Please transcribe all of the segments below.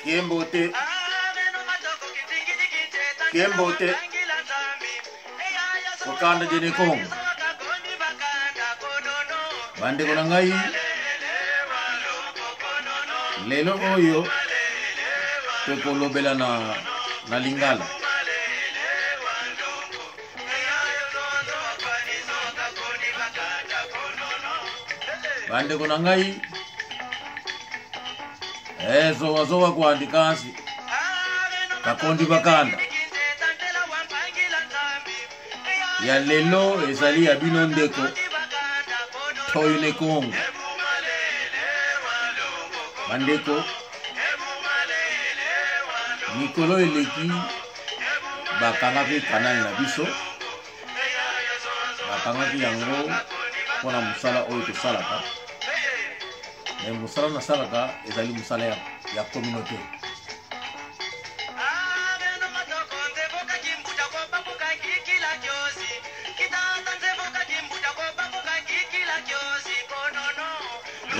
Kiembote. Kiembote. Wakanda jene Kongo. Bande kona ngai. Lelo oyo. Toko bela na Lingala. Bande kona ngai. Zowa kwa andikansi. Kakondi bakanda. Ya lelo ezali ya bino ndeko. Toyine Kongo. Bandeko. Nikolo eleki. Bakangaki kanal na biso. Bakangaki yango. Kona musala oyo tosalaka. Mais musala na salaka ezali musala ya communauté.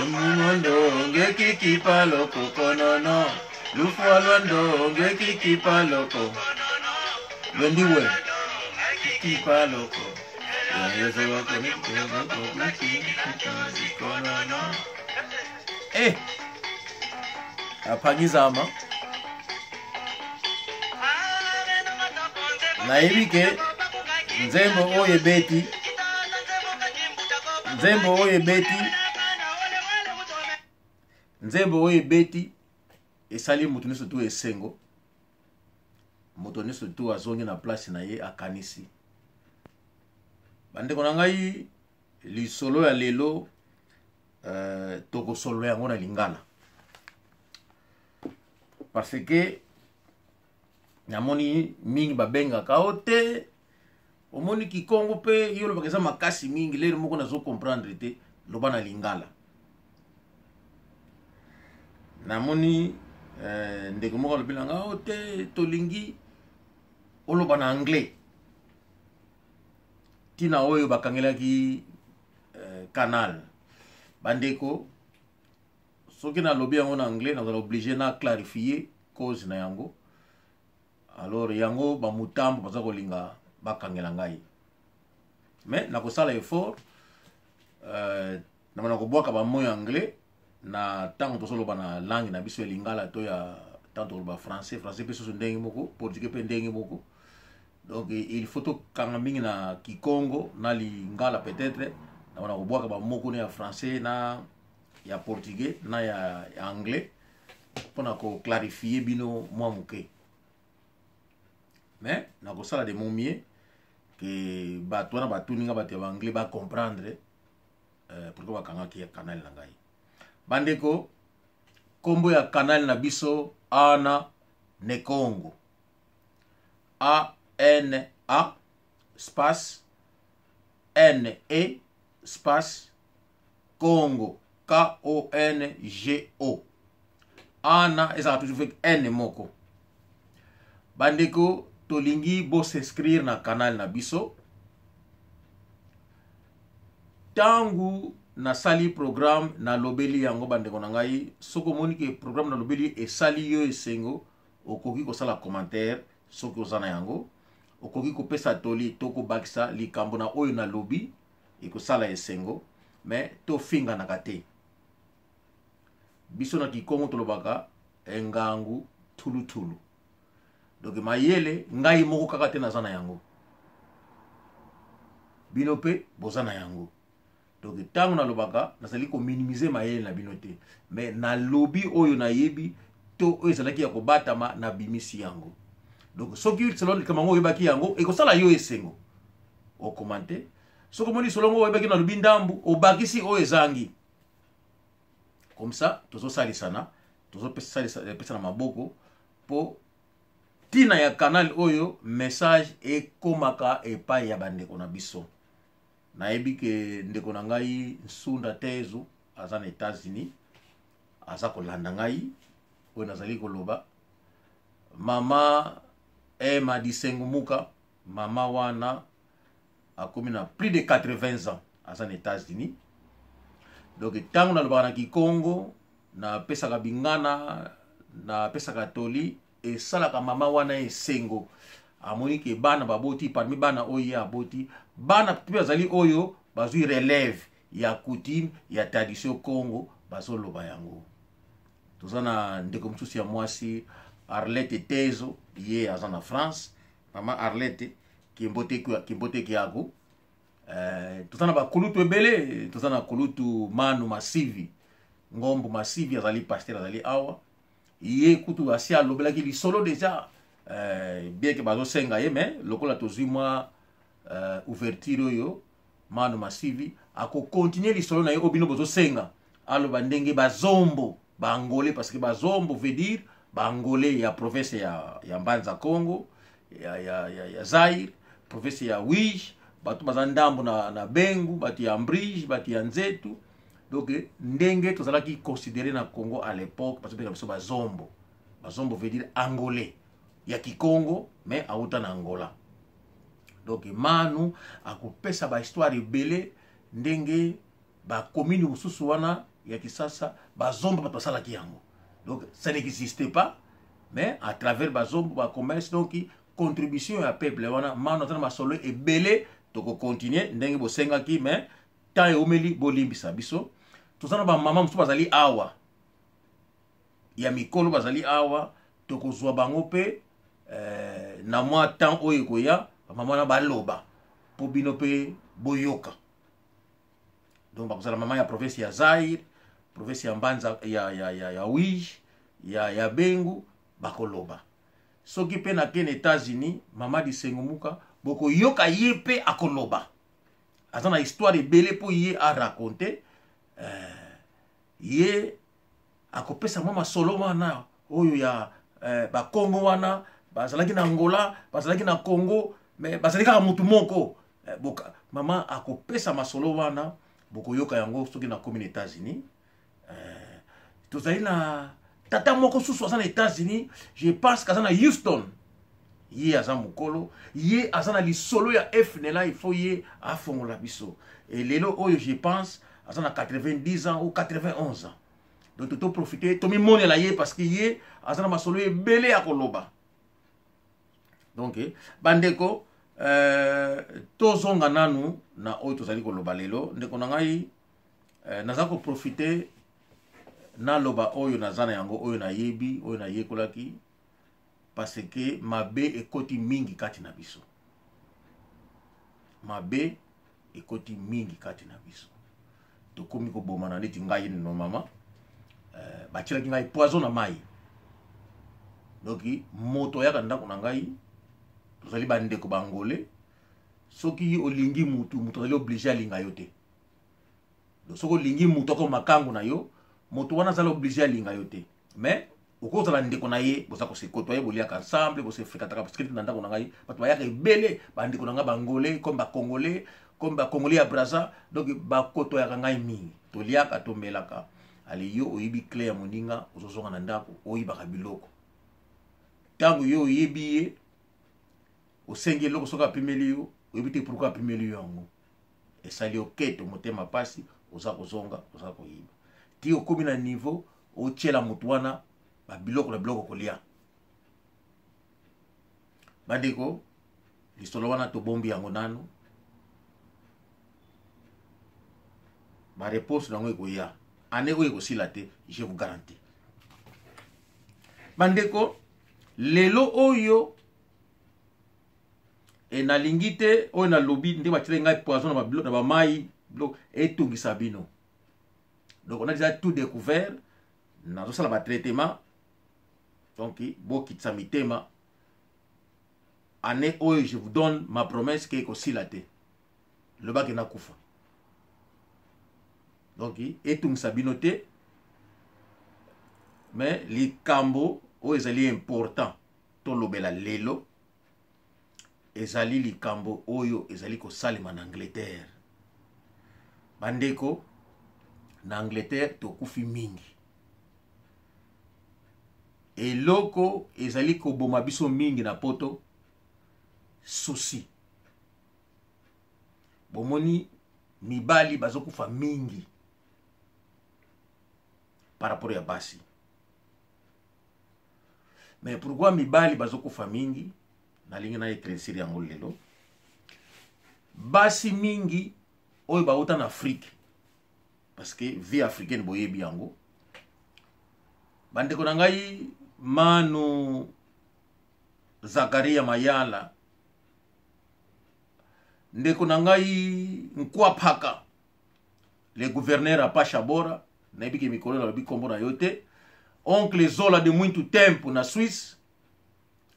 Mundo ngeki kipalo kokonono lufwa lwando ngeki kipalo ko wendiwe kipalo ko yeso ko ni kokonono apangizama naibike nzembo oye beti Nzembo oye beti esali mutu niso tu esengo mutu niso tu azongi na place na ye akanisi bande kona ngai lisolo ya lelo toko solo yango na Lingala parce que namoni mingi babenga kaote omoni Kikongo pe yolo bakeza makasi mingi lelo moko nazo comprendre te loba na Lingala namoni ndeko moko lobelanga ote tolingi oloba na anglais tina oyo bakangelaki canal bandeko soki na lobi yango na anglais na obligé na clarifier cause na yango alors yango ba mutambo baza kolinga bakangela ngai mais na kosala effort na kobwaka ba moyo anglais na tango tosoloba na langue na biso ya Lingala to ya tanto ba français pe so ndenge moko portugais pe ndenge moko donc il faut to kanga mingi na Kikongo na Lingala peut-être na kobwaka ba moko na ya français na ya portugais na ya anglais pona ko clarifier bino mwa muke mais na kosala de mon mieux que bato na batuninga bato ya anglais ba comprendre pourquoi bakanga ki ya canal na ngai bandeko kombo ya canal na biso ana ne Kongo A-N-A space N-E space Congo K-O-N-G-O ana ezaka toujours avec N moko bandeko tolingi bo s'inscrire na canal na biso tangu na sali programme na lobeli yango bandeko na ngai soko moni ke programme na lobeli e sali yo esengo okoki ko sala commentaire soko ozana yango okoki ko pesa toli toko bakisa likambo na oyo na lobi e ko sala esengo mais to finga na kate biso na Kikongo tolobaka engangu tulu donc mayele ngai moko kaka te nazana yango bino pe bozana yango donc tango na lobaka nazali ko minimiser mayele na bino te mais na lobi oyo na yebi to oyo ezalaki ya kobatama na bimisi yango donc soki selon kamango yebaki yango e ko sala yo esengo o commenter soko moni solongo yebaki na lobi ndambu o bakisi oyo ezangi comme ça tozo salisana tozo pesa na maboko po tina ya canal oyo message e komaka epai ya bandeko na biso nayebi ke ndeko na ngai Nsunda Tezu aza na États-Unis aza kolanda ngai oyo nazali koloba mama Emma Disengu Muka mama wana akomi na plus de 80 ans aza na États-Unis donc tango na lobaka na Kikongo na pesaka bingana na pesaka toli esalaka mama wana esengo amoni ke bana baboti parmi bana oyo aboti bana pe bazali oyo bazui relève ya coutume ya tradition Congo bazoloba yango. Tozana ndeko msusi ya mwasi Arlette Tezo ye azana France mama Arlette kimbote kiago tozana ba kulutu ebele tozana kulutu Manu Masivi ngombo Masivi azali pasteur azali awa ye kutu asia lobelaki lisolo déjà bien que bazo senga ye mais lokola tozui mwa ouverture oyo Manu Masivi ako continuer lisolo na ye obino bozo senga aloba ndenge bazombo bangolais parce que bazombo veut dire bangolais ya province ya Mbanza Congo ya Zaire province ya Wish batu bazandambo na Bengu batu ya Mbrige batu ya Nzetu. Donc ndenge tozalaki considéré na Congo à l'époque parce que biso bazombo veut dire angolais ya Kikongo mais auta na Angola. Donc Manu akopesa ba histoire ebele ndenge ba commune mususu wana ya kisasa bazombo bato basalaki yango. Donc ça n'existait pas mais à travers bazombo ba commerce donc contribution ya peuple wana Manu atana masolo ebele toko continuer ndenge bosengaki mais tant e omeli bolimbisa biso. Tozana ba mama mususu bazali awa ya mikolo bazali awa tokozwa bango pe na mwa temps oyo koya mama na baloba po bino pe boyoka. Donc bakozala mama ya province ya Zaire province ya Mbanza ya Wish ya Bengu bakoloba soki pe na ken États-Unis mama di Sengumuka boko yoka ye pe akoloba azana histoire ebele po ye a raconter ye akopesa mwa masolo wana oyo ya bakongo wana bazalaki na Angola bazalaki na Congo mais bazalaki kaka mutu moko boka mama akopesa masolo wana bokoyoka yango soki na commune États-Unis. Tozali na tata moko susu aza na États-Unis je pense qu'aza na Houston ye aza mukolo ye aza na lisolo ya FNLA il faut ye afongola biso et lelo oyo je pense aza na 90 ans ou 91 ans. Donc toto profiter tomi monela ye parce que ye aza na masolo ebele ya koloba. Donc bandeko tozonga nanu na oyo tozali koloba lelo ndeko na ngai naza ko profiter na loba oyo nazana yango oyo na yebi oyo na yekolaki parce que mabe ekoti mingi kati na biso mabe ekoti mingi kati na biso tokomi koboma na neti ngai no mama batilaki ngai poison na mai. Donc moto yaka ndako na ngai tozali bandeko bangolais soki olingi mutu azali obligé alinga yo te. Donc soki olingi mutu ko makangu na yo moto wana azali obligé alinga yo te mais okozala ndeko na ye boza ko se côtoyer boliaka ensemble bo se fréquentaka parce que na ndako na ngai bato bayaka ebele bandeko na ngai bangolais comme ba congolais ya Brazza. Donc bakotoyaka ngai mingi toliaka tombelaka ale yo oyibi clé ya moninga ozozonga na ndako oyibaka biloko tango yo oyebi ye osengi eloko soki apimeli yo oyebi te pourquoi apimeli yo yango esali okete motema pasi oza kozonga oza koyiba ti okomi na niveau otiela motu wana babiloko na biloko kolia. Bandeko lisolo wana tobombi yango nanu ba réponse nango ekoya ane oyo ekosila te je vous garantis. Bandeko lelo oyo nalingi te oyo na lobi nde batile ngai poison na bamai etungisa bino. Donc on a déjà tout découvert nazosala batraitement donc bokitisa mitema ane oyo je vous donne ma promesse ke ekosila te lobaki nakufa. Donc etungisa bino te mais likambo oyo ezali important tolobela lelo ezali likambo oyo ezali kosalema na Angleterre. Bandeko na Angleterre tokufi mingi eloko ezali koboma biso mingi na poto souci bomoni mibali bazokufa mingi par rapport ya basi. Mais pourquoi mibali bazokufa mingi nalingi na éclaircir yango lelo? Basi mingi oyo bauta na Afrique, parce que vie africaine boyebi yango. Bandeko na ngai Manu Zakaria Mayala, ndeko na ngai Nkwapaka, le gouverneur Apache Bora, naibiki mikolo na bikombo na yote, oncle Zola de Mwintu Tempo na Suisse,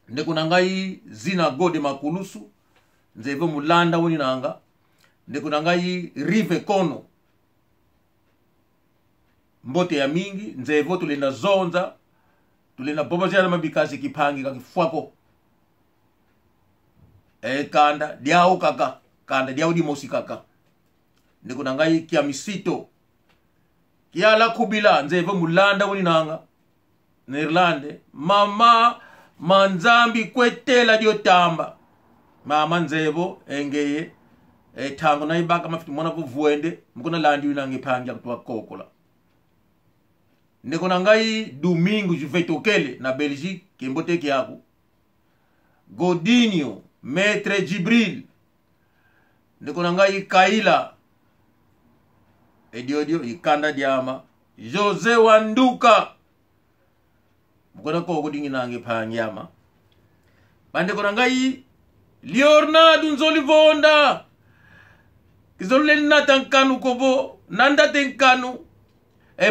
ndeko na ngai Zina Gode Makulusu, nzeve mulanda woni nanga, ndeko na ngai Rive Kono, mbote ya mingi, nzevo tulenda zonza, tulenda boba jana mabikazi kipangi kakifwako. Kanda, diao kaka, kanda, diao di mosi kaka. Ndeko na ngai kia misito, kia la kubila, nzevo mulanda woni nanga, Nirlande, mama manzambi kwetela dio tamba. Mama nzevo, engeye, tango na ibaka mafitu mwana kuvuende, mkuna landi winange pangi ya kutuwa kokola. Ndeko na ngai Domingo Juvetokele na Belgique kembote kiaku. Godinho, Maître Jibril. Ndeko na ngai Kaila. Ediodio ikanda diama. Jose Wanduka. Mkona koko dingi nange panyama. Bandeko na ngai Leonardo Nzolivonda. Kizolele natankanu kobo. Nanda tenkanu.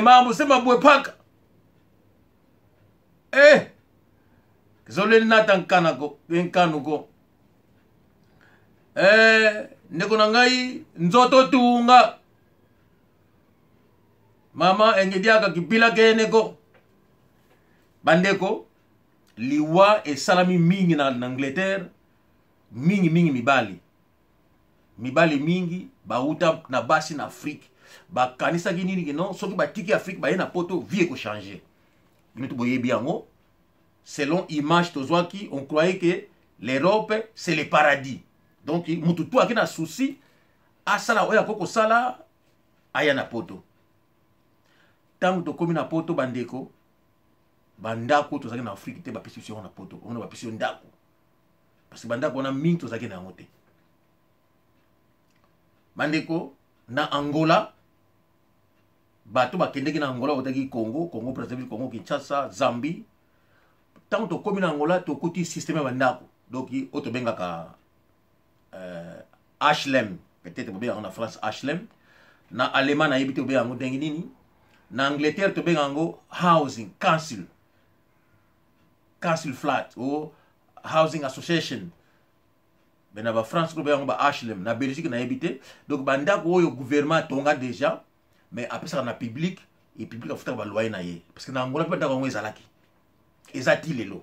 Mambo sema bwe paka. Kizolele natankana ko. Tenkanu ko. Ndeko na ngai Nzoto Tunga. Mama engediaka kipila kene ko. Bandeko liwa esalami mingi na Angleterre, mingi mibali. Mibali mingi bauta na basi na Afrique. Ba kanisa ki nini non soki ba tiki Afrique ba na poto vie ko changer. Binoto boyebi yango selon image tozwaki on croyait que l'Europe c'est le paradis. Donc mutu tu akina souci asala oya koko sala aya na poto. Tangu to komi na poto bandeko bandako tozaki na Afrique te ba position na poto. On ba position ndako. Parce que bandako na mingi tozaki na ngote. Bandeko na Angola bato bakendeki na Angola otaki Congo, Congo Brazzaville, Congo Kinshasa, Zambie. Tant to komi na Angola to koti système bandako. Donc oto bengaka HLM, peut-être bobe en France HLM, na Allemagne na yebite bobe yango dengi nini, na Angleterre to bengango housing council. Council flat ou housing association. Ben na France ko bengango ba HLM, na Belgique na yebite. Donc bandako oyo gouvernement tonga déjà. Mais après ça, on a public, et public a fait un loyer naïe. Parce que dans Angola, pas d'accord, on est alaki. Ezati lelo.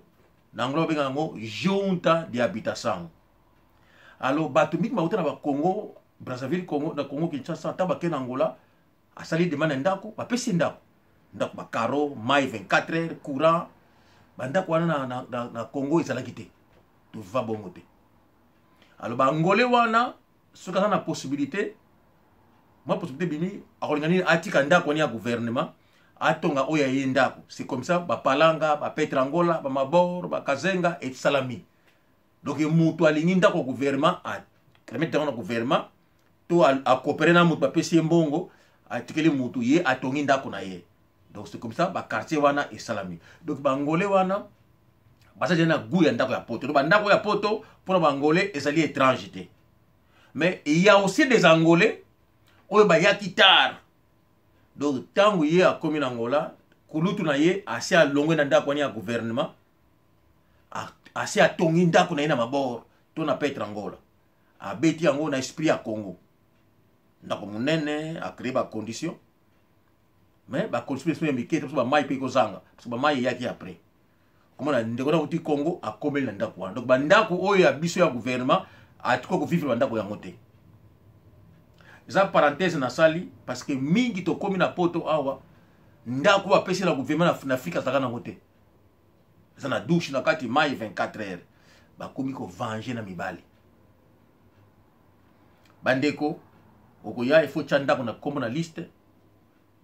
Dans Angola, on a une junta d'habitation. Alors, batumik ma na Congo, Brazzaville, Congo, na Congo Kinshasa, tabake na Angola, a sali demande ndako, ba pesi ndako. Ndako ba caro, mai 24 heures, courant. Bandako wana na Congo ezalaki te. Tu va bongo te. Alors, ba Angolais wana, ce qu'on a la possibilité. Moi possibilité bimi akolingani atika ndako ni ya gouvernement atonga oya yendako. C'est comme ça ba palanga ba Petrangola ba Mabor ba Kazenga et Salami. Donc mutu alingi ndako gouvernement a remettre dans le gouvernement to a coopérer na mutu ba pesi mbongo atikeli mutu ye atongi ndako na ye. Donc c'est comme ça ba quartier wana et Salami. Donc ba ngolé wana basa jena goût ya ndako ya poto. Donc ba ndako ya poto pour ba ngolé ezali étranger. Mais il y a aussi des Angolais oyo ba yaki tar. Donc tangu ye a komi na Angola, kulutu na ye asi a longwe na ndako ya gouvernement, asi a tongi ndako na ye na mabor, to na Petre Angola. A beti yango na esprit ya Congo. Ndako munene, a créé ba condition. Mais ba condition ya mikete, parce que ba mai pe ko zanga, parce que ba mai yaki après. Comment na ndeko na uti Congo a komeli na ndako wana. Donc ba ndako oyo ya biso ya gouvernement a tiko ko vivre ba ndako ya ngote. Za parenthèse na sali parce que mingi to komi na poto awa ndako wa pesi na gouvernement na Afrika saka na ngote. Za na douche na kati mai 24 heures. Ba komi ko venger na mibali. Bandeko okoya il faut chanda ko na kombo na liste.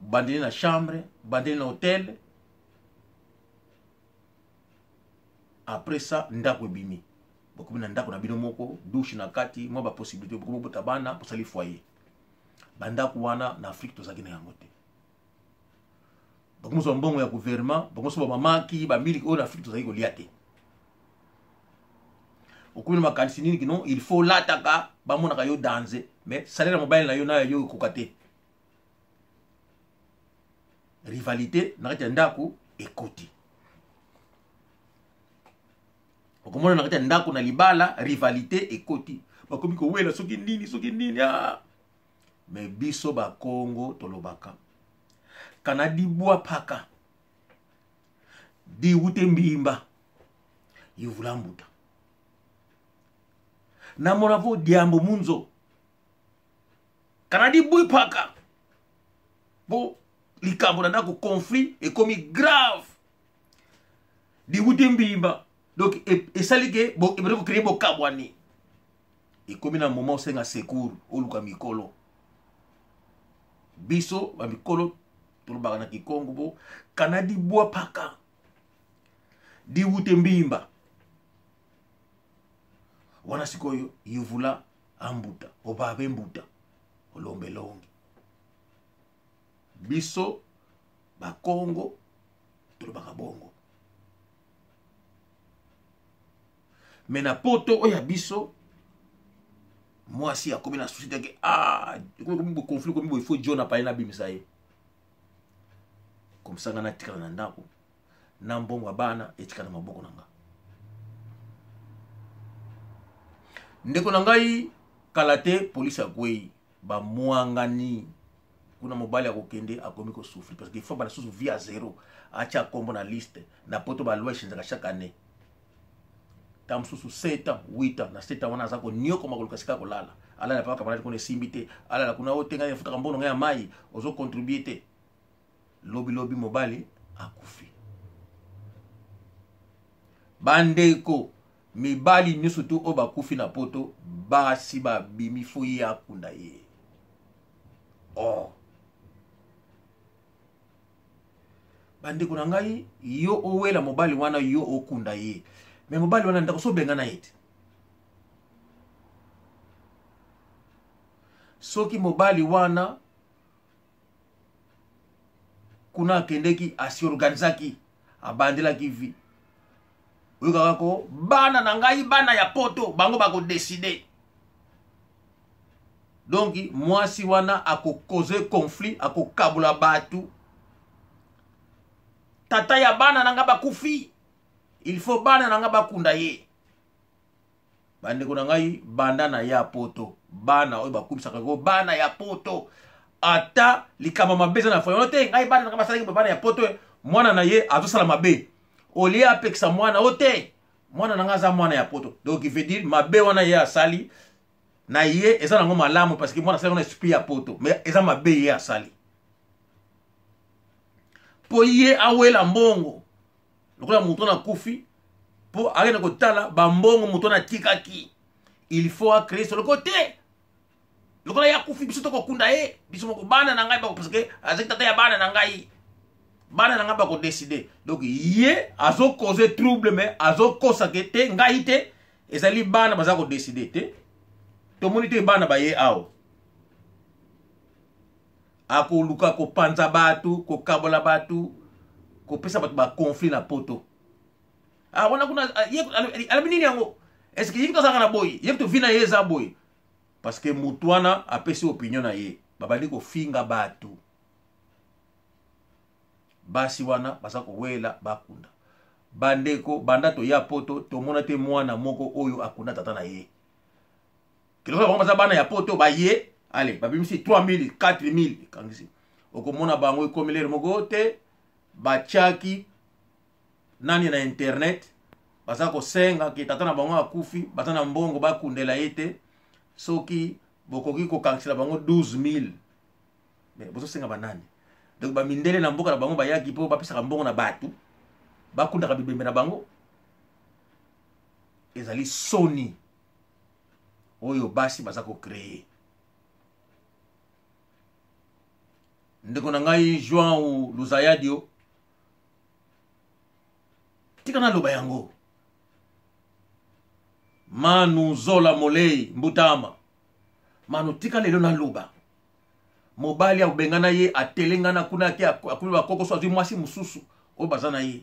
bandeli na chambre, bandeli na hôtel. Après ça, ndako ebimi. Bokomi na ndako na bino moko, douche na kati, mo ba possibilité bokomi bota bana pour sali foyer. Bandako wana na Afrique tozaki na yango te. Bokomi so mbongo ya gouvernement, bokomi so ba mamaki, ba miliki o na Afrique tozaki ko lia te. Bokomi na makanisi nini kino, il faut lataka ba monaka yo danser, mais salaire mobile na yo na yo kokate. Rivalité na kati ndako ekoti. Okomona na kati ndako na libala rivalité ekoti. Bakomi ko wela soki nini ah. Mais biso ba Congo tolobaka. Kanadi bwa paka. Di wute mbimba. Yuvulambuta. Na monavo diambo munzo. Kanadi bwa paka. Bo likambo na ndako conflit ekomi grave. Di wute mbimba. Donc, et ça, bon, il faut créer mon kabwani. Et comme il y a un moment où c'est un secours, ou le mikolo. Biso, ba mikolo, tout le bagana ki Congo, Kanadi bois paka. Di wute mbimba. Wana sikoyo, yuvula ambuta, obabe mbuta, olombe longi. Biso, ba Congo, tout le bagabongo. Mais na poto oya biso moi si a comme na société que comme conflit comme il faut John pa na bimisa ye comme ça ngana tikala na ndako na mbongo bana etikala maboko nanga ndeko na ngai kalate police akwei ba mwangani kuna mobali akokende akomi ko souffrir parce qu'il faut ba sous vie à zéro acha kombo na liste na poto ba loi chinzaka chaque année. Tam susu 7 ans, 8 ans, na 7 ans wana zako nyo koma kolukasika kolala. Ala na paka kamana kone simbite, ala la kuna otenga ya futa kambono ngaya mai, ozo contribuer te. Lobi mobali akufi. Bandeko mibali nyusu tu oba kufi na poto basi ba bimi foyi akunda ye. Oh. Bandeko na ngai yo owela mobali wana yo okunda ye. Mais mobali wana ndako so benga na yete. Soki mobali wana kuna kendeki asiorganizaki abandela kivi. Uyoka kako bana na ngai bana ya poto bango bako décider. Donc mwasi wana ako cause conflit ako kabula batu. Tata ya bana nanga bakufi. Il faut bana nanga bakunda ye. Bande kuna ngai banda na ya poto. Bana oyo bakumisaka ko bana ya poto. Ata likama mabeza na foyo te ngai bana nanga basala bana ya poto mwana na ye azosala mabe. Olia apekisa mwana ote. Mwana nanga za mwana ya poto. Donc il veut dire mabe wana ye asali na ye eza nango malamu parce que mwana sala na esprit ya poto. Mais eza mabe ye asali. Po ye awela mbongo. Lokola muto na kufi po agena kotala bambongo muto na tikaki. Il faut créer sur le côté. Lokola ya kufi biso to kokunda ye, biso moko bana na ngai ba parce que azeki tata ya bana na ngai. Bana na ngai ba ko décider. Donc ye azo causer trouble mais azo kosa ke te ngai te ezali bana baza ko décider te. To monite bana ba ye awo. Ako luka ko panza batu, ko kabola batu. Ko pesa batu ba conflit na poto. Wana kuna alabinini yango. Est-ce que yiko sanga na boy? Yeko vina yeza boy. Parce que mutuana apesi opinion na ye. Babali ko finga batu. Basi wana basa ko wela bakunda. Bandeko banda to ya poto to mona te mwana moko oyo akunda tata na ye. Kilo ba basa bana ya poto ba ye. Allez, babimisi 3000, 4000 kangisi. Okomona bango ikomilere moko te. Bachaki nani na internet baza ko senga ki tata na bango akufi bata na mbongo bakundela yete soki bokoki ko kansela bango 12000 mais bozo senga banani donc ba mindele na mboka na bango bayaki po bapesa mbongo na batu bakunda ka bibembe na bango ezali soni oyo basi baza ko créer ndeko na ngai Joan Luzayadio tika na loba yango Manu Zola Molei Mbutama Manu tika lelo na loba mobali ya ubengana ye atelengana kuna ke akuluba koko so azwi mwasi mususu o bazana ye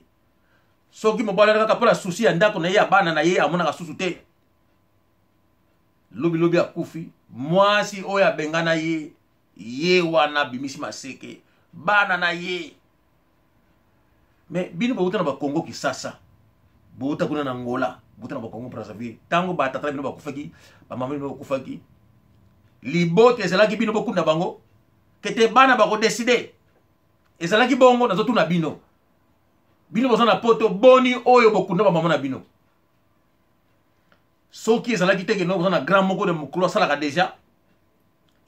soki mobali kaka pola susi ya ndako na ye abana na ye amona kasusu te lobi akufi mwasi oyo abengana ye wana bimisi maseke bana na ye me bino bauta na bakongo Kisasa bauta kuna na Angola bauta na bakongo Brazzaville tango batata bino bakufaki bamama bino bakufaki libote ezalaki bino bokunda bango kete bana bako décider ezalaki bongo nazo tuna bino bozana poto boni oyo bokunda bamama na bino soki ezalaki teke no bozana grand moko de mukulu asalaka deja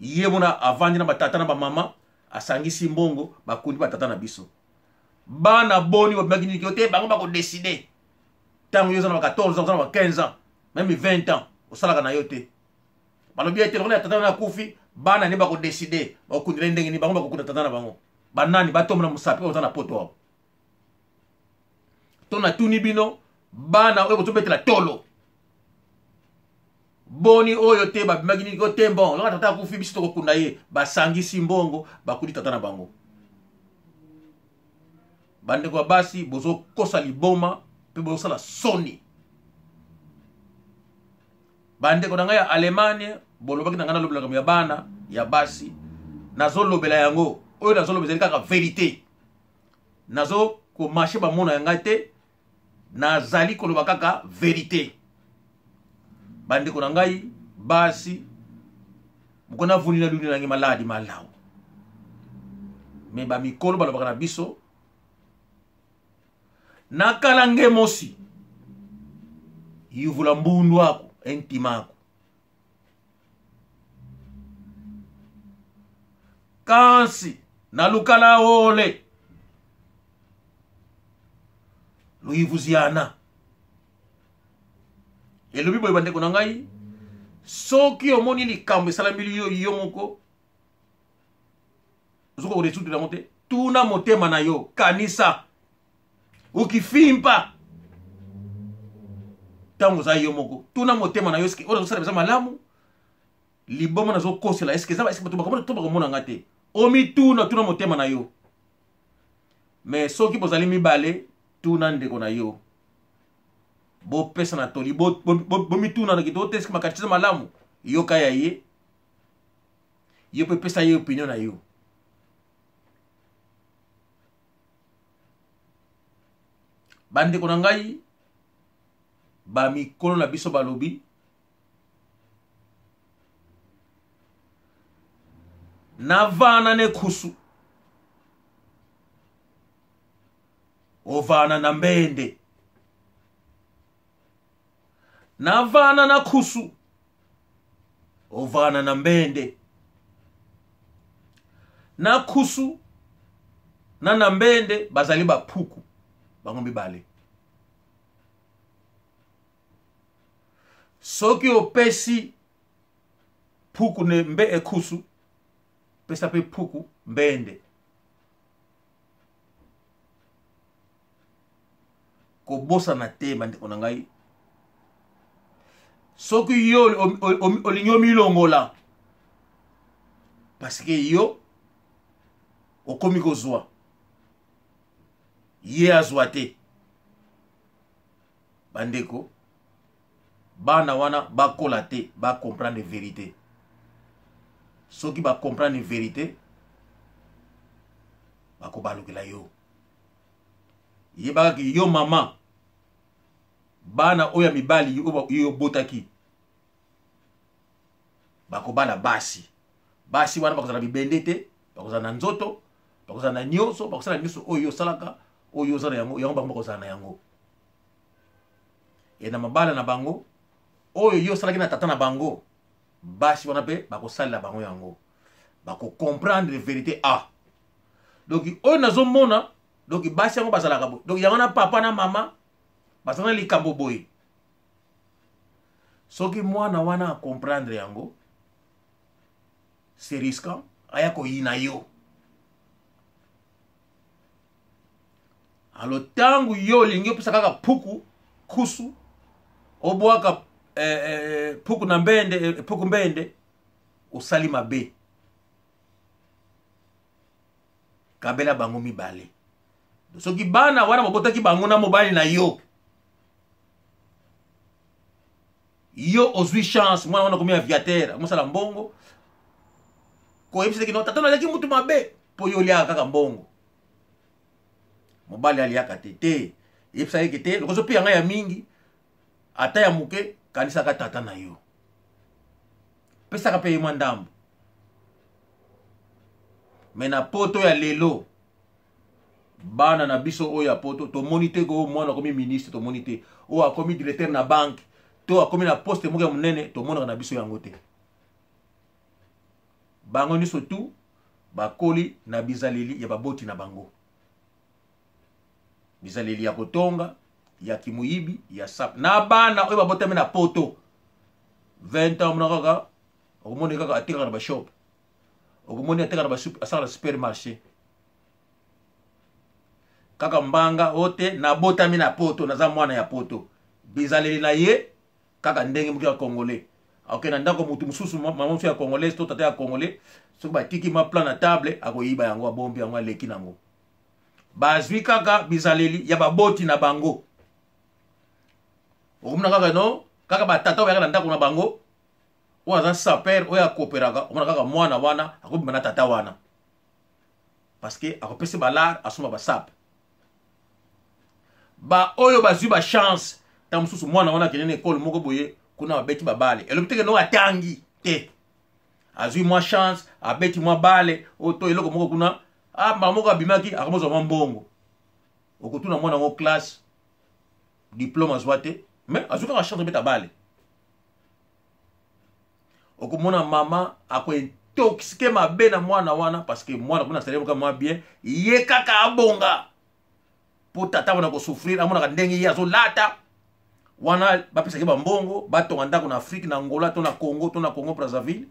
ye mona avandi na batata na bamama asangisi mbongo bakundi batata na biso bana boni obimaki niki te bango bako décider tango yo zana 14 ans zana 15 ans même 20 ans osalaka na yo te balobi ete lokola tata na kufi bana ne bako décider bakundira ndenge ni bango bakukunda tata na bango banani batomba na musapi ozana poto wao tona tuni bino bana oyo botobetela tolo boni oyo te babimaki niki ko te bon lokola tata kufi biso tokokunda ye basangisi mbongo bakudi tata na bango bandeko basi bozo kosa liboma pe bozo sala soni bandeko nanga ya Allemagne bolobaki nanga na lobelaka ya bana ya basi nazo lobela yango oyo nazo lobela kaka vérité nazo ko marché ba mona yanga te nazali koloba kaka vérité bandeko nanga basi mukona vuni na luni nangi maladi malaw me ba mikolo balobaka na biso nakalange mosi yuvula mbundu wako entimako kansi na lukala ole luyivuziana elobi boye bandeko na ngai soki omoni likambo esalambili yo moko zoko koresutu nango te tuna motema na yo kanisa ukifimpa tango za yo moko tuna motema na yo eske oza kosala beza malamu liboma nazo kosela eske za eske bato bakomona nga te omituna tuna motema na yo me soki bozali mibale tuna ndeko na yo bopesa na toli bomituna na kito te eske makatisa malamu yo kaya ye yo pe pesa ye opinion na yo bandeko na ngai ba mikolo na biso balobi navana ne kusu ovana na mbende navana na kusu ovana na mbende na kusu na mbende bazali bapuku bango mibale soki opesi puku ne mbe ekusu pesa pe puku mbende kobosa na te bandeko na ngai soki yo olinyo milongola parce que yo okomi kozwa ye azwa te bandeko bana wana bakola te ba comprendre vérité soki ba comprendre vérité bako balukela yo ye baka yo mama bana oya mibali yo botaki bako bala basi wana bakozala bibende te bakozala na nzoto bakozala na nyonso bakozala nyonso oyo salaka oyo zana yango bango bakozala na yango e na mabala na bango oyo yo salaki na tata na bango basi wana pe bakosalela bango yango bako comprendre vérité donc oyo nazomona donc basi yango bazalaka boye donc yango na papa na mama bazala na likambo boye soki mwana wana comprendre yango c'est risquant aya koyina yo alo tangu yo lingi opesa kaka puku kusu obwaka puku na mbende puku mbende osali mabe kabela bango mibale soki bana wana bobotaki bango na mobali na yo ozwi chance mwana wana komi aviateur mosala mbongo koyebisaki no tata nazalaki mutu mabe po yo liaka kaka mbongo mobali aliaka te yebisaki te lokozo mpe yanga ya mingi ata ya moke kanisaka tata na yo pesaka mpe ye mwa ndambo me na poto ya lelo bana na biso oyo ya poto tomoni te ko mwana akomi ministre tomoni te oyo akomi directeur na banque to akomi na poste moko ya monene tomonaka na biso yango te bango nyonso tu bakoli na bizaleli ya baboti na bango bizaleli ya kotonga ya kimuyibi ya sap na bana oyo babotami na poto 20 ans mona kaka okomoni kaka atekaka na bashop okomoni atekaka na asala na supermarché kaka mbanga ote na botami na poto naza mwana ya poto bizaleli na ye kaka ndenge mutu ya congolais ok na ndako mutu mususu mama musu ya congolais to tata ya congolais soki batiki ma plan na table akoyiba yango abombi yango aleki nango bazwi kaka bizaleli ya baboti na bango okomona kaka no kaka batata oyo na ndako na bango oyo aza saper oyo akooperaka omona kaka mwana wana akobima na tata wana parce que akopesi balar asomba basape ba oyo bazwi ba chance ta mususu mwana wana kenene ekole moko boye kuna babeti babale elobi teke no atangi te azwi mwa chance abeti mwa bale oto eloko moko kuna mbala moko abimaki akomozwa mwa mbongo okotuna mwana ngo classe diplôme azwa te mais azwi kaka chance obeta bale okomona mama akointoxike mabe na mwana wana parce que mwana kuna sale moka mwa bien ye kaka abonga po tata wana kosouffrir amonaka ndenge ye azolata wana bapesaki bambongo batonga ndako na Afrique na Angola to na Congo Brazzaville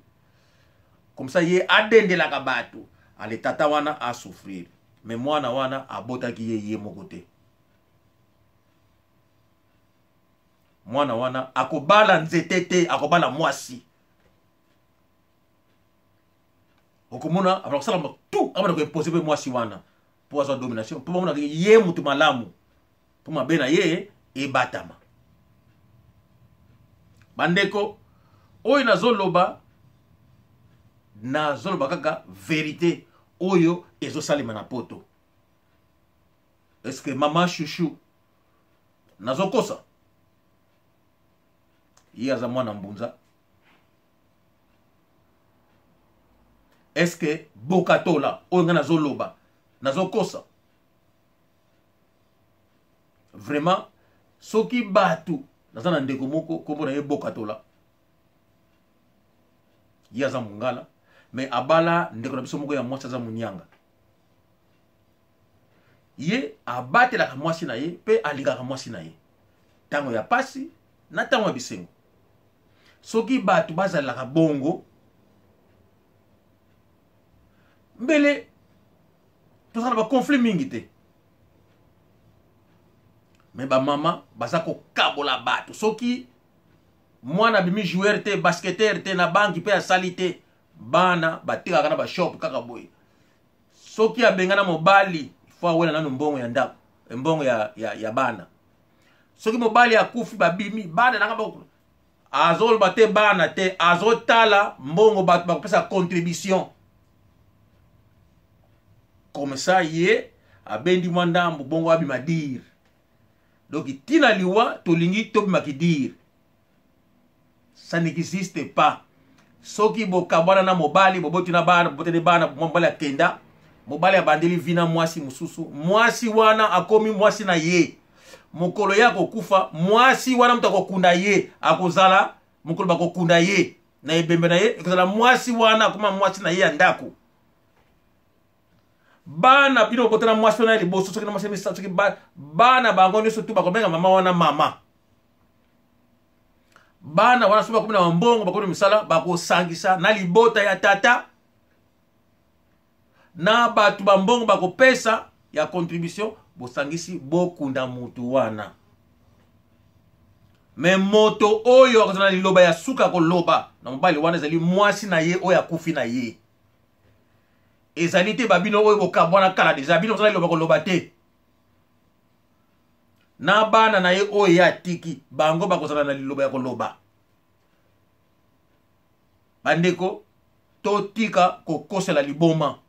comme ça ye adendelaka bato ale tata wana asouffrir mais mwana wana abotaki ye moko te mwana wana akobala nzete te akobala mwasi okomona abakosala tu abana koimpose mpe mwasi wana po azwa domination po bamona ye mutu malamu po mabe na ye ebatama bandeko oyo nazoloba kaka verité oyo ezosalema na poto est-ce que mama chouchou nazokosa ye aza mwana mbunza est-ce que bokatola oyo nga nazoloba nazokosa vraiment soki batu naza na ndeko moko kombo na ye bokatola ye aza mongala mais abala ndeko na biso moko ya mwasi aza munyanga ye abatelaka mwasi na ye pe alingaka mwasi na ye ntango ya pasi na ntango ya bisengo soki batu bazalaka bongo mbele tozala baconflit mingi te me bamama baza kokabola bato soki mwana bimi joueur te basketeur te na banki mpe asali te bana batekaka na bashop kaka boye soki abengana mobali fo awela nano mbongo ya ndako mbongo ya bana soki mobali akufi babimi bana nanga azoloba te bana te azotala mbongo bato bakopesa contribution comme ça ye abendi mwa ndambo bongo abima dire donc tina liwa tolingi tobimaki dire ça n'existe pas soki bokabwana na mobali boboti na bana bobotene bana mobali akenda mobali abandeli vina mwasi mususu mwasi wana akomi mwasi na ye mokolo ya kokufa mwasi wana mutu akokunda ye akozala mokolo bakokunda ye na ebembe na ye ekozala mwasi wana akoma mwasi na ye ya ndako bana bino kotana mwasi wana liboso soki na mwasi misa soki bana bango nyonso tu bakobenga mama wana mama bana wana soki bakomi na mbongo bakomi misala bakosangisa na libota ya tata na batu bambongo bakopesa ya contribution bosangisi bokunda mutu wana. Me moto oyo akazana liloba ya suka koloba na mobali wana ezali mwasi na ye oyo akufi na ye. Ezali te babino oyo bokabwana kala deja bino kozala liloba koloba te. Na bana na ye oyo ya tiki bango bakozala na liloba ya koloba. Bandeko totika kokosela liboma.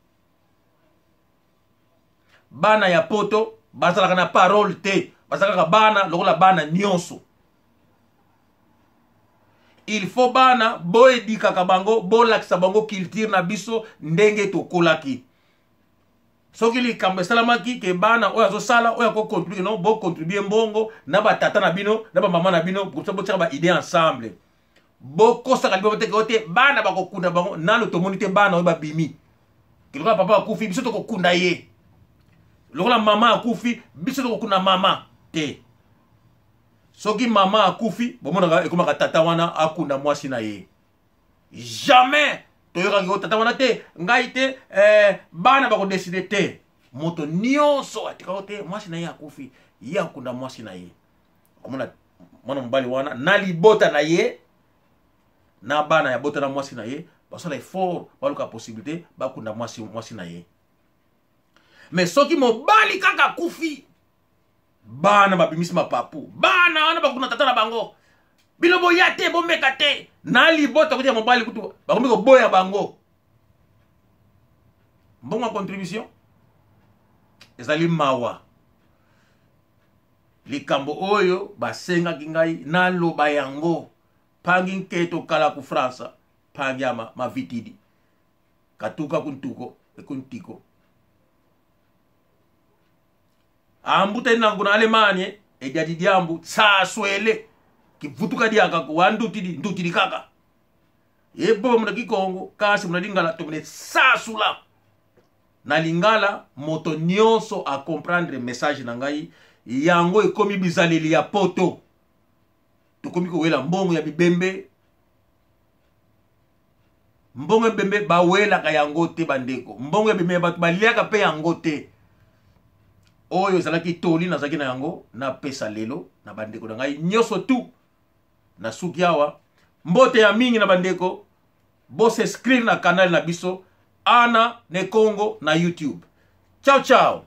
Bana ya poto bazalaka na parole te, bazalaka bana lokola bana nyonso. Il faut bana boedika kabango bolakisa bango culture na biso ndenge tokolaki. Soki likambo esalamaki ke bana oyo azosala oyo ko contribuer non bo contribuer mbongo na ba tata na bino na ba mama na bino pour ça ba idée ensemble. Bo kosa ka libote kote bana bakokunda bango nalo tomoni te bana oyo babimi. Kiloka papa akufi biso tokokunda ye. Lokola mama akufi biso tokokunda mama te. Soki mama akufi bomona ekomaka tata wana akunda mwasi na ye. Jamais toyoka ki tata wana te ngai te bana bako décider te. Moto nyonso atika te mwasi na ye akufi ye akunda mwasi na ye. Komona mwana mbali wana na libota na ye na bana ya bota na mwasi na ye basala effort baluka possibilité bakunda mwasi na ye. Mais soki mobali kaka kufi bana babimisi mapapu bana wana bakuna tata na bango bino boya te bomeka te na libota kuti ya mobali kutu bakomiko boya bango mbongo contribution ezali mawa likambo oyo basengaki ngai naloba yango pangi nketo kala ku France pangi ama mavitidi katuka kuntuko ekuntiko ambuta nangu na Alemania ejadi diambu saswele kivutuka diaka ku ndutidi kaka yebo muna kikongo kasi muna lingala tomene sasula na lingala moto nyonso a comprendre message na ngai yango ekomi bizaleli ya poto tokomi ko wela mbongo ya bibembe mbongo bembe bawela ka yango te bandeko mbongo bembe batu baliaka pe yango te oyo zalaki toli na zaki na yango na pesa lelo na bandeko na ngai nyoso tu na suki awa mbote ya mingi na bandeko bo se inscrire na canal na biso Ana ne Congo na YouTube. Ciao ciao.